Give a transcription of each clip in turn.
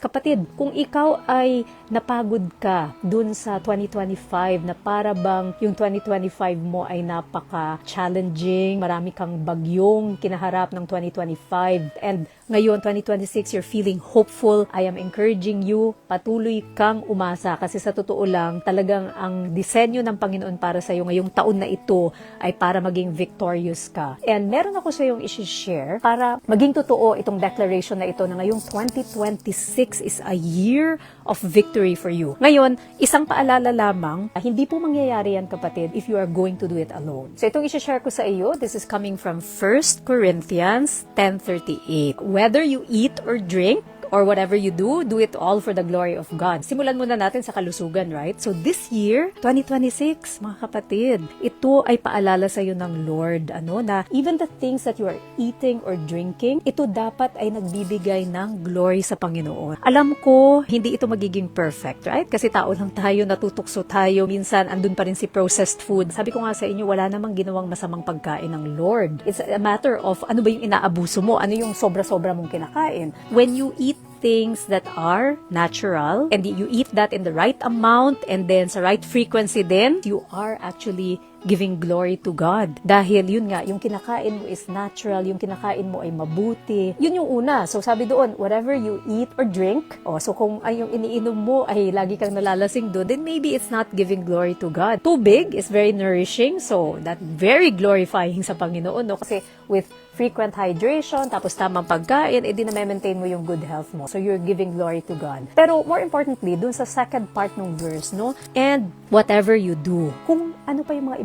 Kapatid, kung ikaw ay napagod ka dun sa 2025 na para bang yung 2025 mo ay napaka-challenging, marami kang bagyong kinaharap ng 2025, and ngayon, 2026, you're feeling hopeful, I am encouraging you, patuloy kang umasa kasi sa totoo lang, talagang ang disenyo ng Panginoon para sa iyo ngayong taon na ito ay para maging victorious ka. And meron ako sa iyong isi-share para maging totoo itong declaration na ito na ngayong 2026 is a year of victory for you. Ngayon, isang paalala lamang, hindi po mangyayari yan kapatid if you are going to do it alone. So itong isi-share ko sa iyo, this is coming from 1 Corinthians 10:38. Whether you eat or drink, or whatever you do it all for the glory of God. Simulan muna natin sa kalusugan, right? So this year, 2026, mga kapatid, ito ay paalala sa iyo ng Lord, na even the things that you are eating or drinking, ito dapat ay nagbibigay ng glory sa Panginoon. Alam ko, hindi ito magiging perfect, right? Kasi tao lang tayo, natutukso tayo, minsan andun pa rin si processed food. Sabi ko nga sa inyo, wala namang ginawang masamang pagkain ng Lord. It's a matter of ano ba yung inaabuso mo, ano yung sobra-sobra mong kinakain. When you eat things that are natural and you eat that in the right amount and then sa right frequency then you are actually giving glory to God. Dahil yun nga, yung kinakain mo is natural, yung kinakain mo ay mabuti. Yun yung una. So sabi doon, whatever you eat or drink, so kung ay yung iniinom mo ay lagi kang nalalasing doon, then maybe it's not giving glory to God. Tubig is very nourishing, so that very glorifying sa Panginoon, Kasi with frequent hydration, tapos tamang pagkain, edi na-maintain mo yung good health mo. So you're giving glory to God. Pero more importantly, dun sa second part ng verse, And whatever you do, kung ano pa yung mga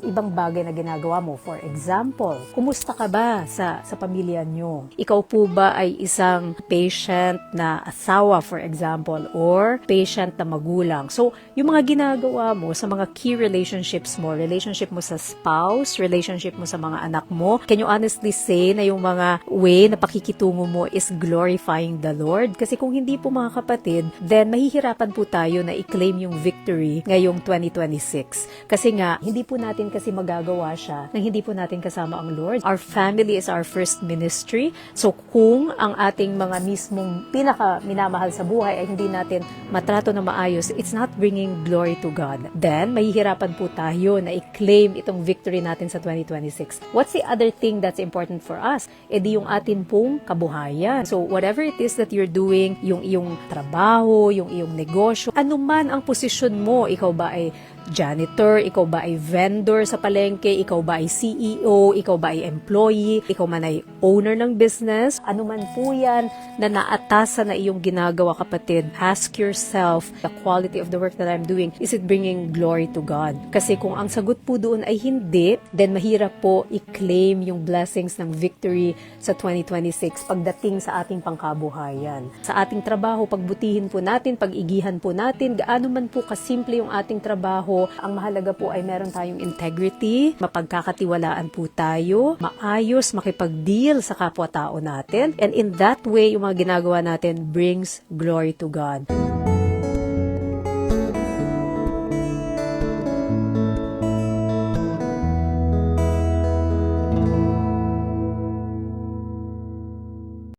ibang bagay na ginagawa mo. For example, kumusta ka ba sa pamilya nyo? Ikaw po ba ay isang patient na asawa, for example, or patient na magulang? So, yung mga ginagawa mo sa mga key relationships mo, relationship mo sa spouse, relationship mo sa mga anak mo, can you honestly say na yung mga way na pakikitungo mo is glorifying the Lord? Kasi kung hindi po mga kapatid, then mahihirapan po tayo na i-claim yung victory ngayong 2026. Kasi nga, hindi po natin kasi magagawa siya nang hindi po natin kasama ang Lord. Our family is our first ministry. So kung ang ating mga mismong pinaka-minamahal sa buhay ay hindi natin matrato na maayos, it's not bringing glory to God. Then, mahihirapan po tayo na i-claim itong victory natin sa 2026. What's the other thing that's important for us? Di yung atin pong kabuhayan. So whatever it is that you're doing, yung iyong trabaho, yung iyong negosyo, anuman ang posisyon mo, ikaw ba ay janitor, ikaw ba ay vendor sa palengke, ikaw ba ay CEO, ikaw ba ay employee, ikaw man ay owner ng business, anuman po yan na naatasan na iyong ginagawa kapatid, ask yourself, the quality of the work that I'm doing, is it bringing glory to God? Kasi kung ang sagot po doon ay hindi, then mahirap po i-claim yung blessings ng victory sa 2026 pagdating sa ating pangkabuhayan. Sa ating trabaho, pagbutihin po natin, pag-igihan po natin, gaano man po kasimple yung ating trabaho, ang mahalaga po ay meron tayong integrity, mapagkakatiwalaan po tayo, maayos, makipag-deal sa kapwa-tao natin, and in that way, yung mga ginagawa natin brings glory to God.